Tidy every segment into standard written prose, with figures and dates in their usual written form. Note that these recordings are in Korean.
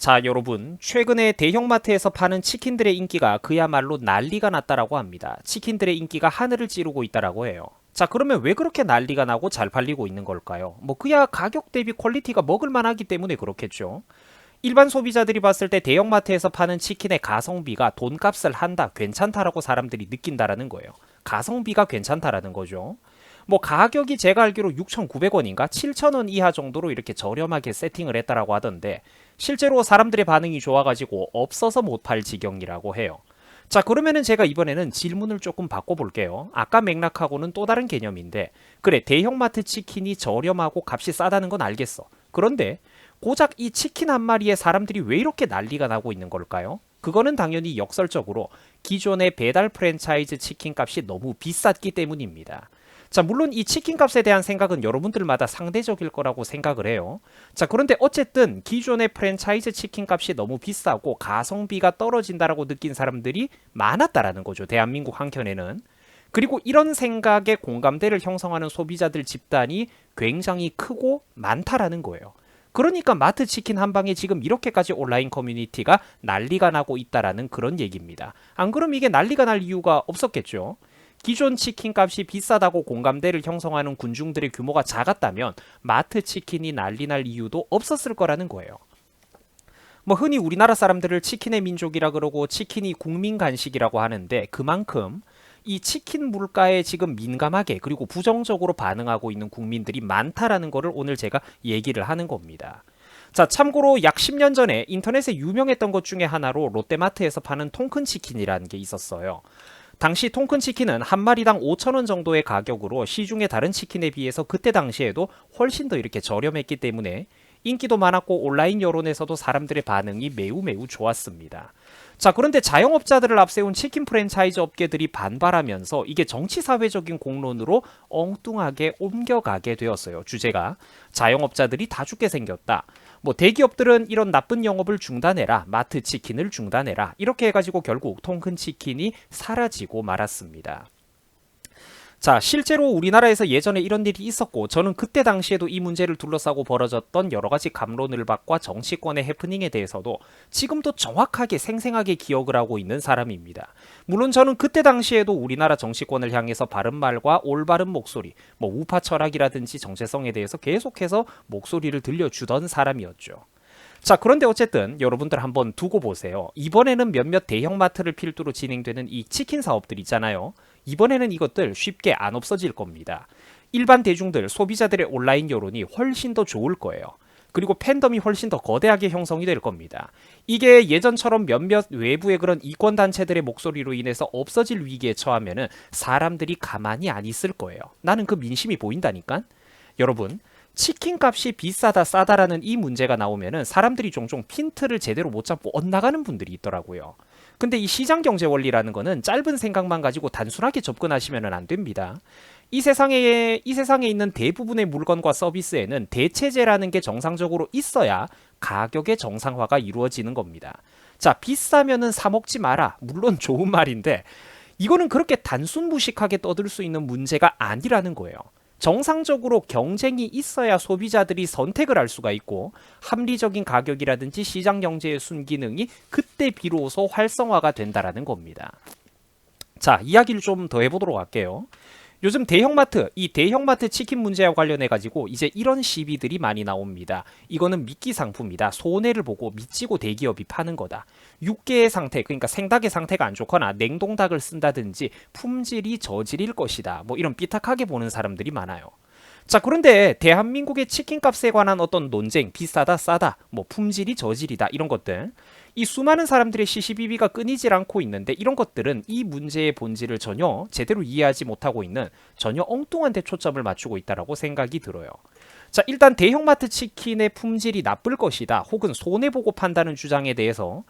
자, 여러분, 최근에 대형마트에서 파는 치킨들의 인기가 그야말로 난리가 났다라고 합니다. 치킨들의 인기가 하늘을 찌르고 있다라고 해요. 자, 그러면 왜 그렇게 난리가 나고 잘 팔리고 있는 걸까요? 그야 가격 대비 퀄리티가 먹을만하기 때문에 그렇겠죠. 일반 소비자들이 봤을 때 대형마트에서 파는 치킨의 가성비가 돈값을 한다, 괜찮다라고 사람들이 느낀다라는 거예요. 가성비가 괜찮다라는 거죠. 가격이 제가 알기로 6,900원인가 7,000원 이하 정도로 이렇게 저렴하게 세팅을 했다라고 하던데 실제로 사람들의 반응이 좋아가지고 없어서 못 팔 지경이라고 해요. 자, 그러면은 제가 이번에는 질문을 조금 바꿔볼게요. 아까 맥락하고는 또 다른 개념인데, 그래, 대형마트 치킨이 저렴하고 값이 싸다는 건 알겠어. 그런데 고작 이 치킨 한 마리에 사람들이 왜 이렇게 난리가 나고 있는 걸까요? 그거는 당연히 역설적으로 기존의 배달 프랜차이즈 치킨 값이 너무 비쌌기 때문입니다. 자, 물론 이 치킨 값에 대한 생각은 여러분들마다 상대적일 거라고 생각을 해요. 자, 그런데 어쨌든 기존의 프랜차이즈 치킨 값이 너무 비싸고 가성비가 떨어진다라고 느낀 사람들이 많았다라는 거죠. 대한민국 한켠에는. 그리고 이런 생각에 공감대를 형성하는 소비자들 집단이 굉장히 크고 많다라는 거예요. 그러니까 마트 치킨 한 방에 지금 이렇게까지 온라인 커뮤니티가 난리가 나고 있다라는 그런 얘기입니다. 안 그럼 이게 난리가 날 이유가 없었겠죠. 기존 치킨 값이 비싸다고 공감대를 형성하는 군중들의 규모가 작았다면 마트 치킨이 난리 날 이유도 없었을 거라는 거예요. 흔히 우리나라 사람들을 치킨의 민족이라 그러고 치킨이 국민 간식이라고 하는데 그만큼 이 치킨 물가에 지금 민감하게 그리고 부정적으로 반응하고 있는 국민들이 많다라는 거를 오늘 제가 얘기를 하는 겁니다. 자, 참고로 약 10년 전에 인터넷에 유명했던 것 중에 하나로 롯데마트에서 파는 통큰 치킨이라는 게 있었어요. 당시 통큰 치킨은 한 마리당 5,000원 정도의 가격으로 시중의 다른 치킨에 비해서 그때 당시에도 훨씬 더 이렇게 저렴했기 때문에 인기도 많았고 온라인 여론에서도 사람들의 반응이 매우 매우 좋았습니다. 자, 그런데 자영업자들을 앞세운 치킨 프랜차이즈 업계들이 반발하면서 이게 정치사회적인 공론으로 엉뚱하게 옮겨가게 되었어요. 주제가 자영업자들이 다 죽게 생겼다. 대기업들은 이런 나쁜 영업을 중단해라. 마트 치킨을 중단해라. 이렇게 해가지고 결국 통큰 치킨이 사라지고 말았습니다. 자, 실제로 우리나라에서 예전에 이런 일이 있었고 저는 그때 당시에도 이 문제를 둘러싸고 벌어졌던 여러 가지 갑론을박과 정치권의 해프닝에 대해서도 지금도 정확하게 생생하게 기억을 하고 있는 사람입니다. 물론 저는 그때 당시에도 우리나라 정치권을 향해서 바른말과 올바른 목소리, 우파 철학이라든지 정체성에 대해서 계속해서 목소리를 들려주던 사람이었죠. 자, 그런데 어쨌든 여러분들 한번 두고 보세요. 이번에는 몇몇 대형마트를 필두로 진행되는 이 치킨 사업들 있잖아요. 이번에는 이것들 쉽게 안 없어질 겁니다. 일반 대중들, 소비자들의 온라인 여론이 훨씬 더 좋을 거예요. 그리고 팬덤이 훨씬 더 거대하게 형성이 될 겁니다. 이게 예전처럼 몇몇 외부의 그런 이권단체들의 목소리로 인해서 없어질 위기에 처하면은 사람들이 가만히 안 있을 거예요. 나는 그 민심이 보인다니까? 여러분, 치킨 값이 비싸다 싸다라는 이 문제가 나오면은 사람들이 종종 핀트를 제대로 못 잡고 엇나가는 분들이 있더라고요. 근데 이 시장 경제 원리라는 거는 짧은 생각만 가지고 단순하게 접근하시면 안 됩니다. 이 세상에 있는 대부분의 물건과 서비스에는 대체제라는 게 정상적으로 있어야 가격의 정상화가 이루어지는 겁니다. 자, 비싸면은 사 먹지 마라. 물론 좋은 말인데 이거는 그렇게 단순 무식하게 떠들 수 있는 문제가 아니라는 거예요. 정상적으로 경쟁이 있어야 소비자들이 선택을 할 수가 있고 합리적인 가격이라든지 시장 경제의 순기능이 그때 비로소 활성화가 된다라는 겁니다. 자, 이야기를 좀 더 해보도록 할게요. 요즘 이 대형마트 치킨 문제와 관련해 가지고 이제 이런 시비들이 많이 나옵니다. 이거는 미끼 상품이다. 손해를 보고 미치고 대기업이 파는 거다. 육개의 상태, 그러니까 생닭의 상태가 안 좋거나 냉동닭을 쓴다든지 품질이 저질일 것이다. 이런 삐딱하게 보는 사람들이 많아요. 자, 그런데 대한민국의 치킨값에 관한 어떤 논쟁, 비싸다, 싸다, 품질이 저질이다, 이런 것들, 이 수많은 사람들의 시시비비가 끊이질 않고 있는데 이런 것들은 이 문제의 본질을 전혀 제대로 이해하지 못하고 있는 전혀 엉뚱한 데 초점을 맞추고 있다고 생각이 들어요. 자, 일단 대형마트 치킨의 품질이 나쁠 것이다, 혹은 손해보고 판다는 주장에 대해서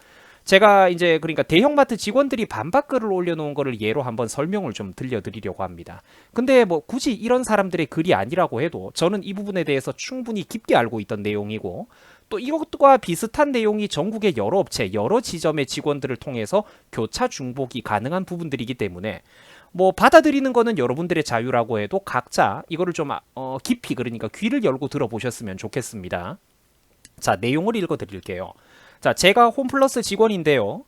제가 이제 그러니까 대형마트 직원들이 반박글을 올려놓은 거를 예로 한번 설명을 좀 들려드리려고 합니다. 근데 굳이 이런 사람들의 글이 아니라고 해도 저는 이 부분에 대해서 충분히 깊게 알고 있던 내용이고 또 이것과 비슷한 내용이 전국의 여러 업체, 여러 지점의 직원들을 통해서 교차 중복이 가능한 부분들이기 때문에 받아들이는 거는 여러분들의 자유라고 해도 각자 이거를 좀 깊이, 그러니까 귀를 열고 들어보셨으면 좋겠습니다. 자, 내용을 읽어드릴게요. 자, 제가 홈플러스 직원인데요.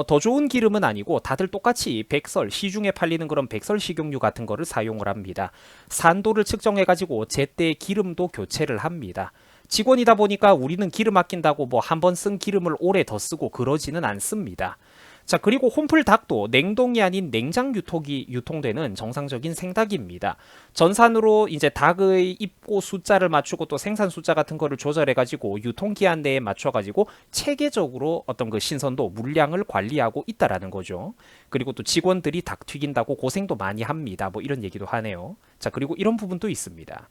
더 좋은 기름은 아니고 다들 똑같이 백설, 시중에 팔리는 그런 백설 식용유 같은 거를 사용을 합니다. 산도를 측정해가지고 제때 기름도 교체를 합니다. 직원이다 보니까 우리는 기름 아낀다고 뭐 한 번 쓴 기름을 오래 더 쓰고 그러지는 않습니다. 자, 그리고 홈플 닭도 냉동이 아닌 냉장 유통이 유통되는 정상적인 생닭입니다. 전산으로 이제 닭의 입고 숫자를 맞추고 또 생산 숫자 같은 거를 조절해 가지고 유통기한 내에 맞춰 가지고 체계적으로 어떤 그 신선도 물량을 관리하고 있다라는 거죠. 그리고 또 직원들이 닭 튀긴다고 고생도 많이 합니다. 뭐 이런 얘기도 하네요. 자, 그리고 이런 부분도 있습니다.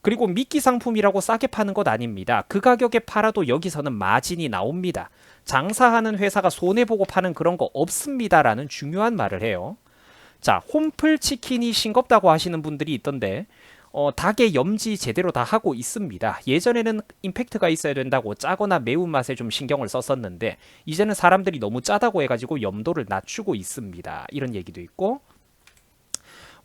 그리고 미끼 상품이라고 싸게 파는 것 아닙니다. 그 가격에 팔아도 여기서는 마진이 나옵니다. 장사하는 회사가 손해보고 파는 그런 거 없습니다라는 중요한 말을 해요. 자, 홈플 치킨이 싱겁다고 하시는 분들이 있던데 닭의 염지 제대로 다 하고 있습니다. 예전에는 임팩트가 있어야 된다고 짜거나 매운맛에 좀 신경을 썼었는데 이제는 사람들이 너무 짜다고 해가지고 염도를 낮추고 있습니다. 이런 얘기도 있고,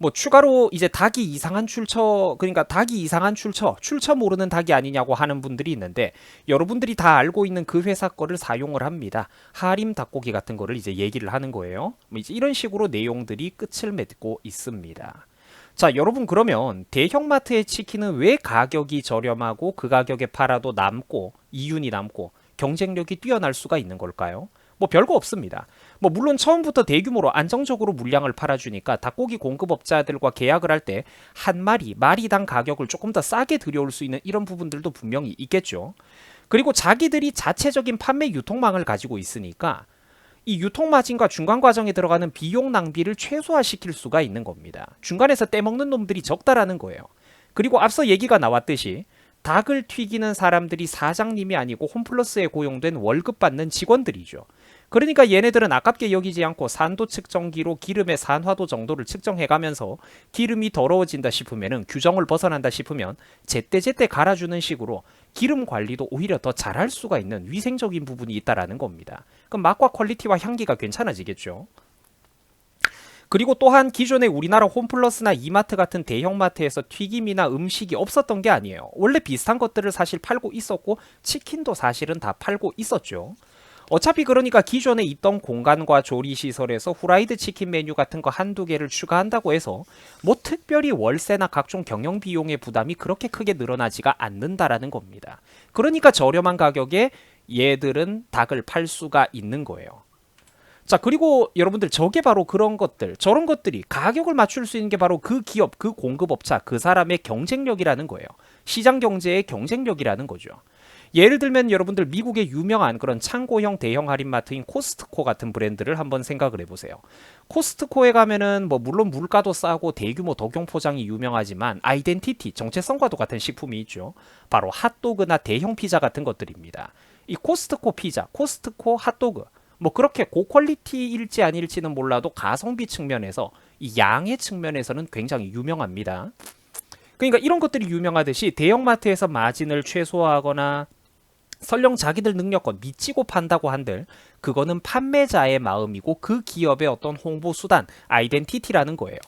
뭐 추가로 이제 닭이 이상한 출처, 그러니까 닭이 이상한 출처 모르는 닭이 아니냐고 하는 분들이 있는데 여러분들이 다 알고 있는 그 회사 거를 사용을 합니다. 하림 닭고기 같은 거를 이제 얘기를 하는 거예요. 뭐 이제 이런 식으로 내용들이 끝을 맺고 있습니다. 자, 여러분, 그러면 대형마트의 치킨은 왜 가격이 저렴하고 그 가격에 팔아도 남고 이윤이 남고 경쟁력이 뛰어날 수가 있는 걸까요? 뭐 별거 없습니다. 뭐 물론 처음부터 대규모로 안정적으로 물량을 팔아주니까 닭고기 공급업자들과 계약을 할 때 한 마리당 가격을 조금 더 싸게 들여올 수 있는 이런 부분들도 분명히 있겠죠. 그리고 자기들이 자체적인 판매 유통망을 가지고 있으니까 이 유통 마진과 중간 과정에 들어가는 비용 낭비를 최소화시킬 수가 있는 겁니다. 중간에서 떼먹는 놈들이 적다라는 거예요. 그리고 앞서 얘기가 나왔듯이 닭을 튀기는 사람들이 사장님이 아니고 홈플러스에 고용된 월급 받는 직원들이죠. 그러니까 얘네들은 아깝게 여기지 않고 산도 측정기로 기름의 산화도 정도를 측정해가면서 기름이 더러워진다 싶으면, 규정을 벗어난다 싶으면 제때제때 갈아주는 식으로 기름 관리도 오히려 더 잘할 수가 있는 위생적인 부분이 있다라는 겁니다. 그럼 맛과 퀄리티와 향기가 괜찮아지겠죠. 그리고 또한 기존에 우리나라 홈플러스나 이마트 같은 대형마트에서 튀김이나 음식이 없었던 게 아니에요. 원래 비슷한 것들을 사실 팔고 있었고 치킨도 사실은 다 팔고 있었죠. 어차피 그러니까 기존에 있던 공간과 조리시설에서 후라이드 치킨 메뉴 같은 거 한두 개를 추가한다고 해서 뭐 특별히 월세나 각종 경영 비용의 부담이 그렇게 크게 늘어나지가 않는다라는 겁니다. 그러니까 저렴한 가격에 얘들은 닭을 팔 수가 있는 거예요. 자, 그리고 여러분들, 저게 바로 그런 것들, 저런 것들이 가격을 맞출 수 있는 게 바로 그 기업, 그 공급업자, 그 사람의 경쟁력이라는 거예요. 시장 경제의 경쟁력이라는 거죠. 예를 들면 여러분들, 미국의 유명한 그런 창고형 대형 할인마트인 코스트코 같은 브랜드를 한번 생각을 해보세요. 코스트코에 가면은 뭐 물론 물가도 싸고 대규모 독용 포장이 유명하지만 아이덴티티, 정체성과도 같은 식품이 있죠. 바로 핫도그나 대형 피자 같은 것들입니다. 이 코스트코 피자, 코스트코 핫도그, 뭐 그렇게 고퀄리티일지 아닐지는 몰라도 가성비 측면에서, 이 양의 측면에서는 굉장히 유명합니다. 그러니까 이런 것들이 유명하듯이 대형마트에서 마진을 최소화하거나 설령 자기들 능력껏 미치고 판다고 한들 그거는 판매자의 마음이고 그 기업의 어떤 홍보 수단, 아이덴티티라는 거예요.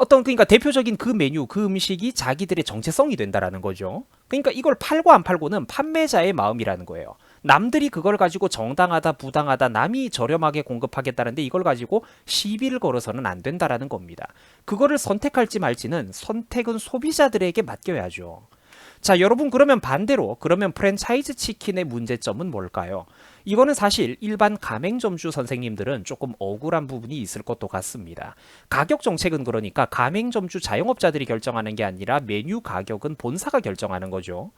그러니까 대표적인 그 메뉴, 그 음식이 자기들의 정체성이 된다라는 거죠. 그러니까 이걸 팔고 안 팔고는 판매자의 마음이라는 거예요. 남들이 그걸 가지고 정당하다, 부당하다, 남이 저렴하게 공급하겠다는데 이걸 가지고 시비를 걸어서는 안 된다라는 겁니다. 그거를 선택할지 말지는 선택은 소비자들에게 맡겨야죠. 자, 여러분, 그러면 반대로, 그러면 프랜차이즈 치킨의 문제점은 뭘까요? 이거는 사실 일반 가맹점주 선생님들은 조금 억울한 부분이 있을 것도 같습니다. 가격 정책은 그러니까 가맹점주 자영업자들이 결정하는 게 아니라 메뉴 가격은 본사가 결정하는 거죠.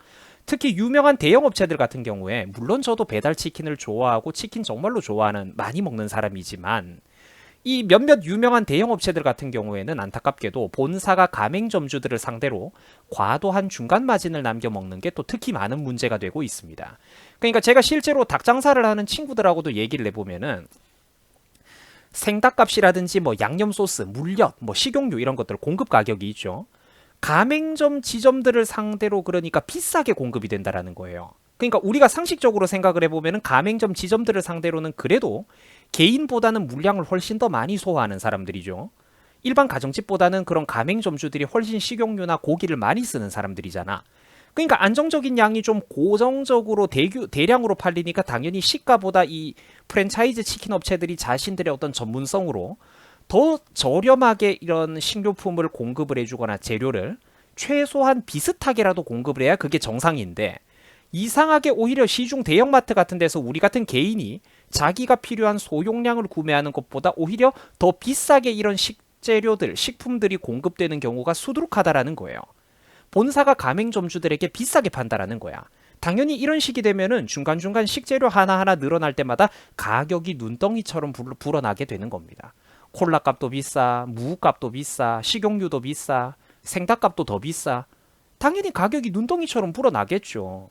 특히 유명한 대형업체들 같은 경우에, 물론 저도 배달치킨을 좋아하고 치킨 정말로 좋아하는, 많이 먹는 사람이지만, 이 몇몇 유명한 대형업체들 같은 경우에는 안타깝게도 본사가 가맹점주들을 상대로 과도한 중간 마진을 남겨 먹는 게 또 특히 많은 문제가 되고 있습니다. 그러니까 제가 실제로 닭 장사를 하는 친구들하고도 얘기를 해보면은 생닭값이라든지 뭐 양념 소스, 물엿, 뭐 식용유 이런 것들 공급 가격이 있죠. 가맹점 지점들을 상대로 그러니까 비싸게 공급이 된다라는 거예요. 그러니까 우리가 상식적으로 생각을 해보면은 가맹점 지점들을 상대로는 그래도 개인보다는 물량을 훨씬 더 많이 소화하는 사람들이죠. 일반 가정집보다는 그런 가맹점주들이 훨씬 식용유나 고기를 많이 쓰는 사람들이잖아. 그러니까 안정적인 양이 좀 고정적으로 대량으로 팔리니까 당연히 시가보다 이 프랜차이즈 치킨 업체들이 자신들의 어떤 전문성으로 더 저렴하게 이런 식료품을 공급을 해주거나 재료를 최소한 비슷하게라도 공급을 해야 그게 정상인데, 이상하게 오히려 시중 대형마트 같은 데서 우리 같은 개인이 자기가 필요한 소용량을 구매하는 것보다 오히려 더 비싸게 이런 식재료들, 식품들이 공급되는 경우가 수두룩하다라는 거예요. 본사가 가맹점주들에게 비싸게 판다라는 거야. 당연히 이런 식이 되면은 중간중간 식재료 하나하나 늘어날 때마다 가격이 눈덩이처럼 불어나게 되는 겁니다. 콜라 값도 비싸, 무 값도 비싸, 식용유도 비싸, 생닭값도 더 비싸. 당연히 가격이 눈덩이처럼 불어나겠죠.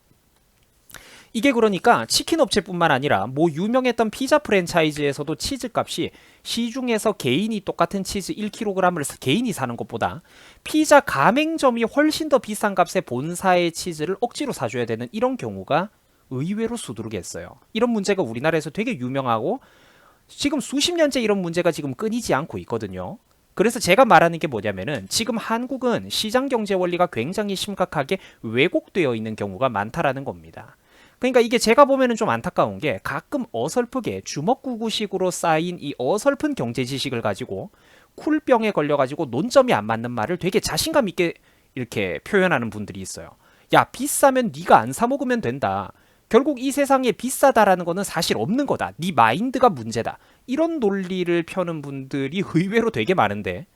이게 그러니까 치킨 업체뿐만 아니라 뭐 유명했던 피자 프랜차이즈에서도 치즈 값이 시중에서 개인이 똑같은 치즈 1kg을 개인이 사는 것보다 피자 가맹점이 훨씬 더 비싼 값에 본사의 치즈를 억지로 사줘야 되는 이런 경우가 의외로 수두룩했어요. 이런 문제가 우리나라에서 되게 유명하고 지금 수십 년째 이런 문제가 지금 끊이지 않고 있거든요. 그래서 제가 말하는 게 뭐냐면은 지금 한국은 시장 경제 원리가 굉장히 심각하게 왜곡되어 있는 경우가 많다라는 겁니다. 그러니까 이게 제가 보면은 좀 안타까운 게 가끔 어설프게 주먹구구식으로 쌓인 이 어설픈 경제 지식을 가지고 쿨병에 걸려가지고 논점이 안 맞는 말을 되게 자신감 있게 이렇게 표현하는 분들이 있어요. 야, 비싸면 네가 안 사 먹으면 된다. 결국 이 세상에 비싸다라는 거는 사실 없는 거다. 네 마인드가 문제다. 이런 논리를 펴는 분들이 의외로 되게 많은데,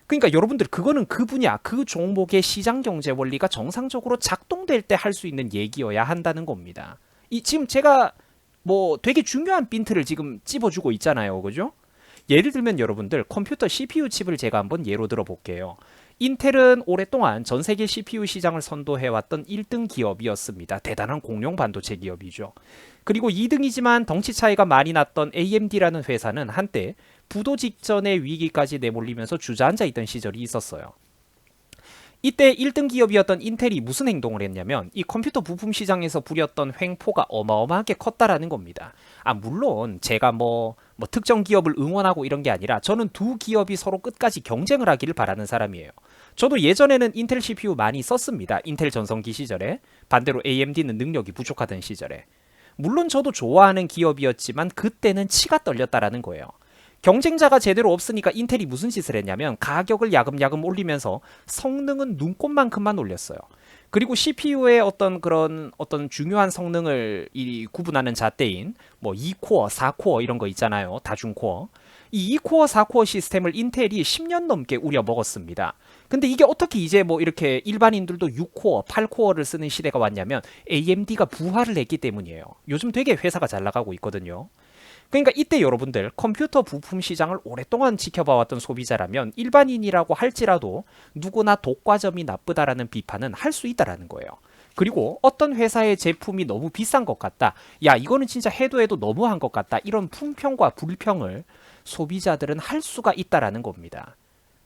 그러니까 여러분들 그거는 그 분야, 그 종목의 시장 경제 원리가 정상적으로 작동될 때 할 수 있는 얘기여야 한다는 겁니다. 이 지금 제가 뭐 되게 중요한 빈트를 지금 찝어주고 있잖아요. 그죠? 예를 들면 여러분들 컴퓨터 CPU 칩을 제가 한번 예로 들어 볼게요. 인텔은 오랫동안 전 세계 CPU 시장을 선도해왔던 1등 기업이었습니다. 대단한 공룡 반도체 기업이죠. 그리고 2등이지만 덩치 차이가 많이 났던 AMD라는 회사는 한때 부도 직전의 위기까지 내몰리면서 주저앉아 있던 시절이 있었어요. 이때 1등 기업이었던 인텔이 무슨 행동을 했냐면 이 컴퓨터 부품 시장에서 부렸던 횡포가 어마어마하게 컸다라는 겁니다. 물론 제가 뭐 특정 기업을 응원하고 이런 게 아니라 저는 두 기업이 서로 끝까지 경쟁을 하기를 바라는 사람이에요. 저도 예전에는 인텔 CPU 많이 썼습니다. 인텔 전성기 시절에. 반대로 AMD는 능력이 부족하던 시절에. 물론 저도 좋아하는 기업이었지만 그때는 치가 떨렸다라는 거예요. 경쟁자가 제대로 없으니까 인텔이 무슨 짓을 했냐면 가격을 야금야금 올리면서 성능은 눈꼽만큼만 올렸어요. 그리고 CPU의 어떤 중요한 성능을 구분하는 잣대인 뭐 2코어, 4코어 이런 거 있잖아요. 다중코어. 이 2코어, 4코어 시스템을 인텔이 10년 넘게 우려먹었습니다. 근데 이게 어떻게 이제 뭐 이렇게 일반인들도 6코어, 8코어를 쓰는 시대가 왔냐면 AMD가 부활을 했기 때문이에요. 요즘 되게 회사가 잘 나가고 있거든요. 그러니까 이때 여러분들 컴퓨터 부품 시장을 오랫동안 지켜봐왔던 소비자라면 일반인이라고 할지라도 누구나 독과점이 나쁘다라는 비판은 할 수 있다라는 거예요. 그리고 어떤 회사의 제품이 너무 비싼 것 같다. 야, 이거는 진짜 해도 너무한 것 같다. 이런 품평과 불평을 소비자들은 할 수가 있다라는 겁니다.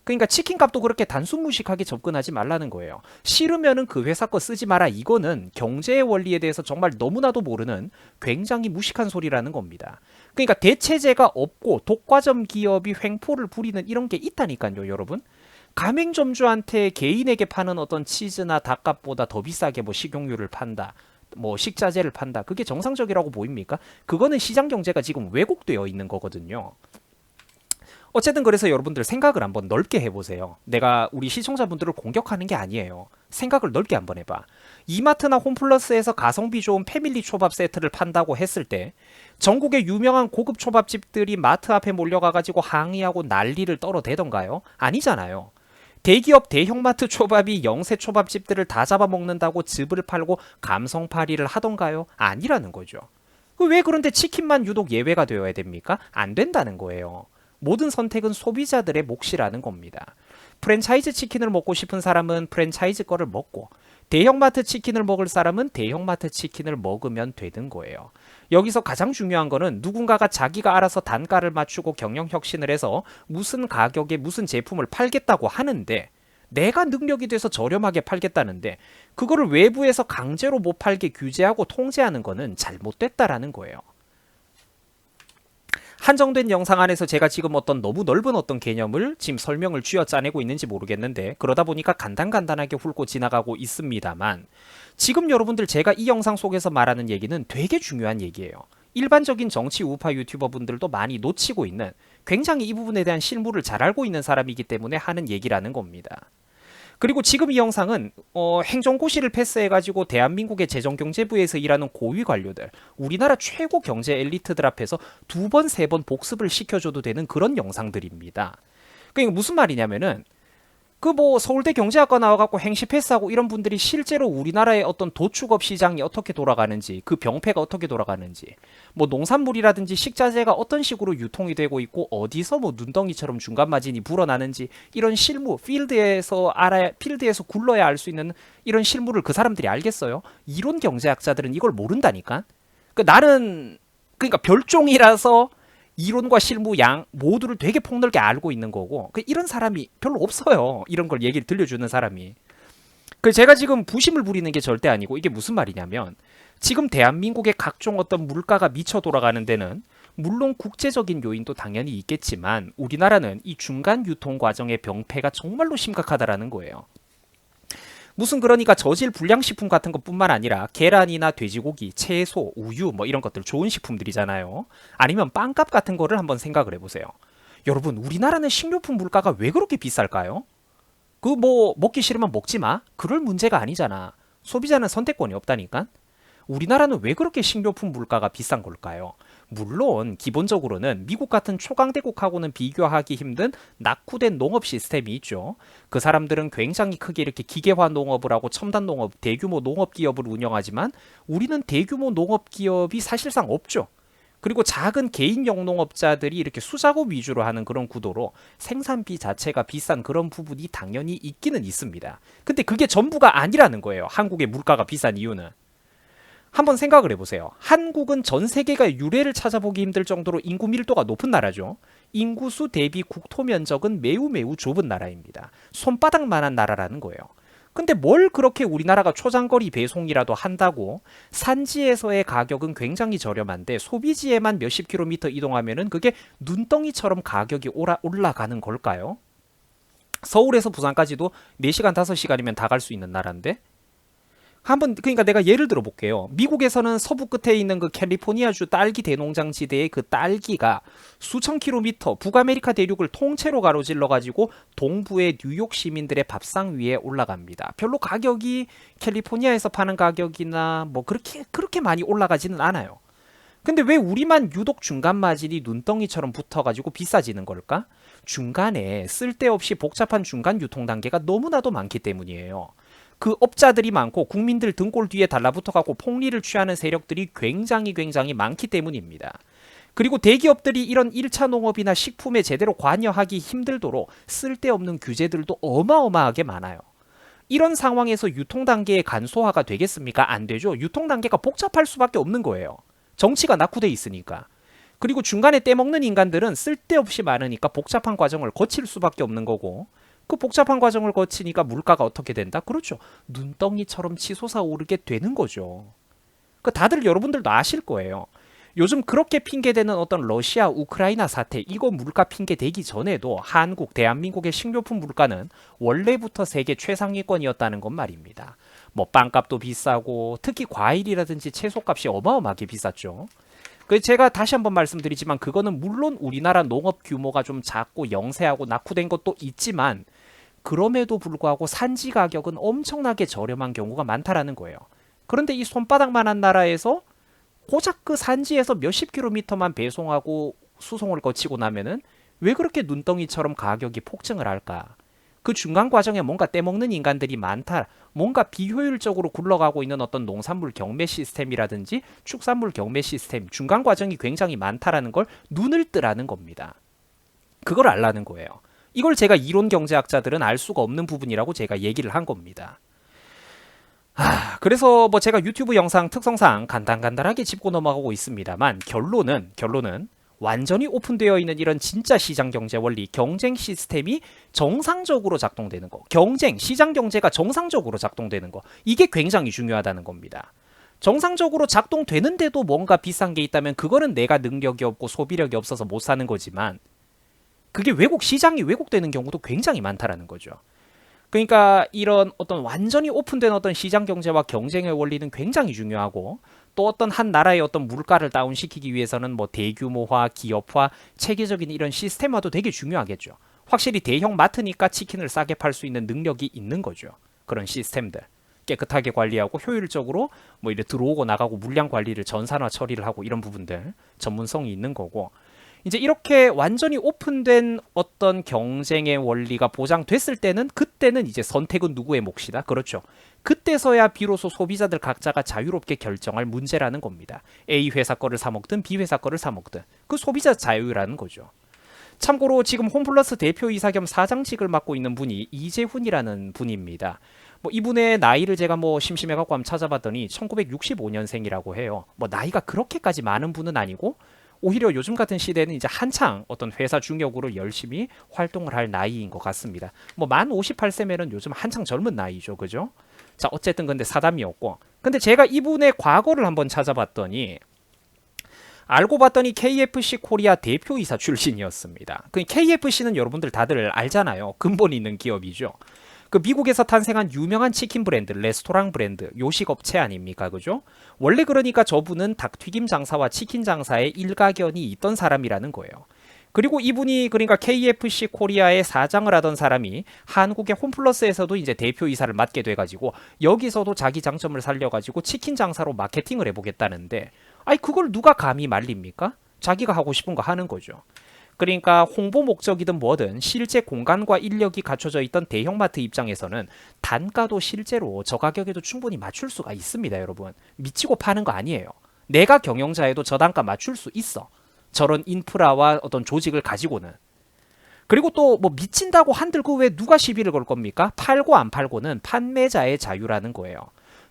그러니까 치킨값도 그렇게 단순무식하게 접근하지 말라는 거예요. 싫으면은 그 회사 거 쓰지 마라. 이거는 경제의 원리에 대해서 정말 너무나도 모르는 굉장히 무식한 소리라는 겁니다. 그러니까 대체제가 없고 독과점 기업이 횡포를 부리는 이런 게 있다니까요, 여러분. 가맹점주한테 개인에게 파는 어떤 치즈나 닭값보다 더 비싸게 뭐 식용유를 판다. 뭐 식자재를 판다. 그게 정상적이라고 보입니까? 그거는 시장 경제가 지금 왜곡되어 있는 거거든요. 어쨌든 그래서 여러분들 생각을 한번 넓게 해보세요. 내가 우리 시청자분들을 공격하는 게 아니에요. 생각을 넓게 한번 해봐. 이마트나 홈플러스에서 가성비 좋은 패밀리 초밥 세트를 판다고 했을 때 전국의 유명한 고급 초밥집들이 마트 앞에 몰려가가지고 항의하고 난리를 떨어대던가요? 아니잖아요. 대기업 대형마트 초밥이 영세 초밥집들을 다 잡아먹는다고 즙을 팔고 감성팔이를 하던가요? 아니라는 거죠. 왜 그런데 치킨만 유독 예외가 되어야 됩니까? 안 된다는 거예요. 모든 선택은 소비자들의 몫이라는 겁니다. 프랜차이즈 치킨을 먹고 싶은 사람은 프랜차이즈 거를 먹고 대형마트 치킨을 먹을 사람은 대형마트 치킨을 먹으면 되는 거예요. 여기서 가장 중요한 거는 누군가가 자기가 알아서 단가를 맞추고 경영혁신을 해서 무슨 가격에 무슨 제품을 팔겠다고 하는데 내가 능력이 돼서 저렴하게 팔겠다는데 그거를 외부에서 강제로 못 팔게 규제하고 통제하는 거는 잘못됐다라는 거예요. 한정된 영상 안에서 제가 지금 어떤 너무 넓은 어떤 개념을 지금 설명을 쥐어 짜내고 있는지 모르겠는데 그러다 보니까 간단간단하게 훑고 지나가고 있습니다만 지금 여러분들 제가 이 영상 속에서 말하는 얘기는 되게 중요한 얘기예요. 일반적인 정치 우파 유튜버 분들도 많이 놓치고 있는 굉장히 이 부분에 대한 실무를 잘 알고 있는 사람이기 때문에 하는 얘기라는 겁니다. 그리고 지금 이 영상은 행정고시를 패스해가지고 대한민국의 재정경제부에서 일하는 고위 관료들, 우리나라 최고 경제 엘리트들 앞에서 두 번, 세 번 복습을 시켜줘도 되는 그런 영상들입니다. 그러니까 무슨 말이냐면은 그 뭐 서울대 경제학과 나와갖고 행시 패스하고 이런 분들이 실제로 우리나라의 어떤 도축업 시장이 어떻게 돌아가는지, 그 병폐가 어떻게 돌아가는지, 뭐 농산물이라든지 식자재가 어떤 식으로 유통이 되고 있고 어디서 뭐 눈덩이처럼 중간 마진이 불어나는지 이런 실무, 필드에서 굴러야 알 수 있는 이런 실무를 그 사람들이 알겠어요? 이론 경제학자들은 이걸 모른다니까. 나는 그러니까 별종이라서 이론과 실무 양 모두를 되게 폭넓게 알고 있는 거고 이런 사람이 별로 없어요. 이런 걸 얘기를 들려주는 사람이. 제가 지금 부심을 부리는 게 절대 아니고 이게 무슨 말이냐면 지금 대한민국의 각종 어떤 물가가 미쳐 돌아가는 데는 물론 국제적인 요인도 당연히 있겠지만 우리나라는 이 중간 유통 과정의 병폐가 정말로 심각하다라는 거예요. 무슨 그러니까 저질 불량식품 같은 것뿐만 아니라 계란이나 돼지고기, 채소, 우유 뭐 이런 것들 좋은 식품들이잖아요. 아니면 빵값 같은 거를 한번 생각을 해보세요. 여러분 우리나라는 식료품 물가가 왜 그렇게 비쌀까요? 그 뭐 먹기 싫으면 먹지 마. 그럴 문제가 아니잖아. 소비자는 선택권이 없다니까. 우리나라는 왜 그렇게 식료품 물가가 비싼 걸까요? 물론 기본적으로는 미국 같은 초강대국하고는 비교하기 힘든 낙후된 농업 시스템이 있죠. 그 사람들은 굉장히 크게 이렇게 기계화 농업을 하고 첨단 농업, 대규모 농업 기업을 운영하지만 우리는 대규모 농업 기업이 사실상 없죠. 그리고 작은 개인 영농업자들이 이렇게 수작업 위주로 하는 그런 구도로 생산비 자체가 비싼 그런 부분이 당연히 있기는 있습니다. 근데 그게 전부가 아니라는 거예요. 한국의 물가가 비싼 이유는. 한번 생각을 해보세요. 한국은 전 세계가 유례를 찾아보기 힘들 정도로 인구 밀도가 높은 나라죠. 인구수 대비 국토 면적은 매우 매우 좁은 나라입니다. 손바닥만한 나라라는 거예요. 근데 뭘 그렇게 우리나라가 초장거리 배송이라도 한다고 산지에서의 가격은 굉장히 저렴한데 소비지에만 몇십 킬로미터 이동하면은 그게 눈덩이처럼 가격이 올라가는 걸까요? 서울에서 부산까지도 4시간, 5시간이면 다 갈 수 있는 나라인데? 그러니까 내가 예를 들어 볼게요. 미국에서는 서부 끝에 있는 그 캘리포니아주 딸기 대농장 지대의 그 딸기가 수천 킬로미터 북아메리카 대륙을 통째로 가로질러 가지고 동부의 뉴욕 시민들의 밥상 위에 올라갑니다. 별로 가격이 캘리포니아에서 파는 가격이나 뭐 그렇게 많이 올라가지는 않아요. 근데 왜 우리만 유독 중간 마진이 눈덩이처럼 붙어가지고 비싸지는 걸까? 중간에 쓸데없이 복잡한 중간 유통 단계가 너무나도 많기 때문이에요. 그 업자들이 많고 국민들 등골 뒤에 달라붙어가고 폭리를 취하는 세력들이 굉장히 많기 때문입니다. 그리고 대기업들이 이런 1차 농업이나 식품에 제대로 관여하기 힘들도록 쓸데없는 규제들도 어마어마하게 많아요. 이런 상황에서 유통 단계의 간소화가 되겠습니까? 안 되죠. 유통 단계가 복잡할 수밖에 없는 거예요. 정치가 낙후돼 있으니까. 그리고 중간에 떼먹는 인간들은 쓸데없이 많으니까 복잡한 과정을 거칠 수밖에 없는 거고 그 복잡한 과정을 거치니까 물가가 어떻게 된다? 그렇죠. 눈덩이처럼 치솟아 오르게 되는 거죠. 다들 여러분들도 아실 거예요. 요즘 그렇게 핑계대는 어떤 러시아, 우크라이나 사태 이거 물가 핑계 대기 전에도 한국, 대한민국의 식료품 물가는 원래부터 세계 최상위권이었다는 건 말입니다. 뭐 빵값도 비싸고 특히 과일이라든지 채소값이 어마어마하게 비쌌죠. 제가 다시 한번 말씀드리지만 그거는 물론 우리나라 농업 규모가 좀 작고 영세하고 낙후된 것도 있지만 그럼에도 불구하고 산지 가격은 엄청나게 저렴한 경우가 많다라는 거예요. 그런데 이 손바닥만한 나라에서 고작 그 산지에서 몇십 킬로미터만 배송하고 수송을 거치고 나면은 왜 그렇게 눈덩이처럼 가격이 폭증을 할까? 그 중간 과정에 뭔가 떼먹는 인간들이 많다. 뭔가 비효율적으로 굴러가고 있는 어떤 농산물 경매 시스템이라든지 축산물 경매 시스템, 중간 과정이 굉장히 많다라는 걸 눈을 뜨라는 겁니다. 그걸 알라는 거예요. 이걸 제가 이론 경제학자들은 알 수가 없는 부분이라고 제가 얘기를 한 겁니다. 그래서 뭐 제가 유튜브 영상 특성상 간단하게 짚고 넘어가고 있습니다만 결론은 완전히 오픈되어 있는 이런 진짜 시장 경제 원리, 경쟁 시스템이 정상적으로 작동되는 거, 시장 경제가 정상적으로 작동되는 거, 이게 굉장히 중요하다는 겁니다. 정상적으로 작동되는데도 뭔가 비싼 게 있다면 그거는 내가 능력이 없고 소비력이 없어서 못 사는 거지만 그게 시장이 왜곡되는 경우도 굉장히 많다라는 거죠. 그러니까 이런 어떤 완전히 오픈된 어떤 시장 경제와 경쟁의 원리는 굉장히 중요하고 또 어떤 한 나라의 어떤 물가를 다운시키기 위해서는 뭐 대규모화, 기업화, 체계적인 이런 시스템화도 되게 중요하겠죠. 확실히 대형 마트니까 치킨을 싸게 팔 수 있는 능력이 있는 거죠. 그런 시스템들. 깨끗하게 관리하고 효율적으로 뭐 이렇게 들어오고 나가고 물량 관리를 전산화 처리를 하고 이런 부분들 전문성이 있는 거고 이제 이렇게 완전히 오픈된 어떤 경쟁의 원리가 보장됐을 때는 그때는 이제 선택은 누구의 몫이다. 그렇죠. 그때서야 비로소 소비자들 각자가 자유롭게 결정할 문제라는 겁니다. A 회사 거를 사 먹든 B 회사 거를 사 먹든 그 소비자 자유라는 거죠. 참고로 지금 홈플러스 대표이사 겸 사장직을 맡고 있는 분이 이재훈이라는 분입니다. 뭐 이분의 나이를 제가 뭐 심심해갖고 한번 찾아봤더니 1965년생이라고 해요. 뭐 나이가 그렇게까지 많은 분은 아니고 오히려 요즘 같은 시대는 이제 한창 어떤 회사 중역으로 열심히 활동을 할 나이인 것 같습니다. 뭐 만 58세면은 요즘 한창 젊은 나이죠, 그죠? 자, 어쨌든 근데 사담이었고, 근데 제가 이분의 과거를 한번 찾아봤더니 알고 봤더니 KFC 코리아 대표이사 출신이었습니다. 그 KFC는 여러분들 다들 알잖아요. 근본 있는 기업이죠. 그 미국에서 탄생한 유명한 치킨 브랜드, 레스토랑 브랜드, 요식업체 아닙니까? 그죠? 원래 그러니까 저분은 닭튀김 장사와 치킨 장사에 일가견이 있던 사람이라는 거예요. 그리고 이분이 그러니까 KFC 코리아의 사장을 하던 사람이 한국의 홈플러스에서도 이제 대표이사를 맡게 돼가지고 여기서도 자기 장점을 살려가지고 치킨 장사로 마케팅을 해보겠다는데 아니 그걸 누가 감히 말립니까? 자기가 하고 싶은 거 하는 거죠. 그러니까 홍보 목적이든 뭐든 실제 공간과 인력이 갖춰져 있던 대형마트 입장에서는 단가도 실제로 저가격에도 충분히 맞출 수가 있습니다, 여러분. 미치고 파는 거 아니에요. 내가 경영자에도 저 단가 맞출 수 있어. 저런 인프라와 어떤 조직을 가지고는. 그리고 또 뭐 미친다고 한들 그 왜 누가 시비를 걸 겁니까? 팔고 안 팔고는 판매자의 자유라는 거예요.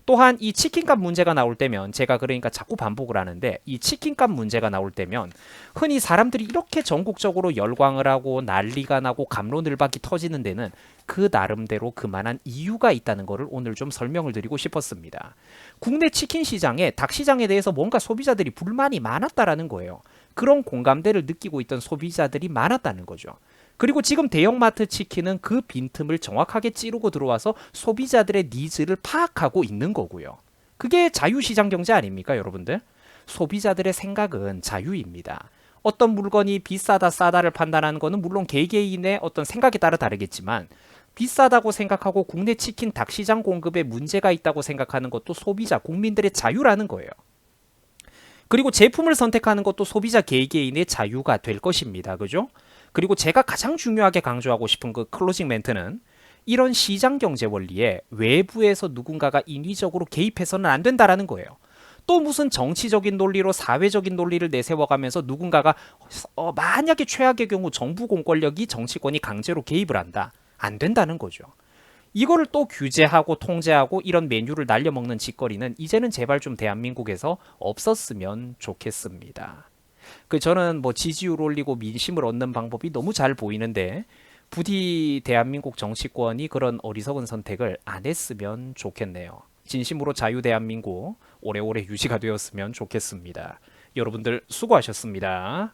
또한 이 치킨값 문제가 나올 때면 제가 그러니까 자꾸 반복을 하는데 이 치킨값 문제가 나올 때면 흔히 사람들이 이렇게 전국적으로 열광을 하고 난리가 나고 갑론을박이 터지는 데는 그 나름대로 그만한 이유가 있다는 것을 오늘 좀 설명을 드리고 싶었습니다. 국내 치킨 시장에 닭 시장에 대해서 뭔가 소비자들이 불만이 많았다라는 거예요. 그런 공감대를 느끼고 있던 소비자들이 많았다는 거죠. 그리고 지금 대형마트 치킨은 그 빈틈을 정확하게 찌르고 들어와서 소비자들의 니즈를 파악하고 있는 거고요. 그게 자유시장 경제 아닙니까, 여러분들? 소비자들의 생각은 자유입니다. 어떤 물건이 비싸다 싸다를 판단하는 것은 물론 개개인의 어떤 생각에 따라 다르겠지만 비싸다고 생각하고 국내 치킨 닭 시장 공급에 문제가 있다고 생각하는 것도 소비자, 국민들의 자유라는 거예요. 그리고 제품을 선택하는 것도 소비자 개개인의 자유가 될 것입니다. 그죠? 그리고 제가 가장 중요하게 강조하고 싶은 그 클로징 멘트는 이런 시장 경제 원리에 외부에서 누군가가 인위적으로 개입해서는 안 된다라는 거예요. 또 무슨 정치적인 논리로 사회적인 논리를 내세워가면서 누군가가 만약에 최악의 경우 정부 공권력이 정치권이 강제로 개입을 한다. 안 된다는 거죠. 이거를 또 규제하고 통제하고 이런 메뉴를 날려먹는 짓거리는 이제는 제발 좀 대한민국에서 없었으면 좋겠습니다. 저는 뭐 지지율 올리고 민심을 얻는 방법이 너무 잘 보이는데 부디 대한민국 정치권이 그런 어리석은 선택을 안 했으면 좋겠네요. 진심으로 자유 대한민국 오래오래 유지가 되었으면 좋겠습니다. 여러분들 수고하셨습니다.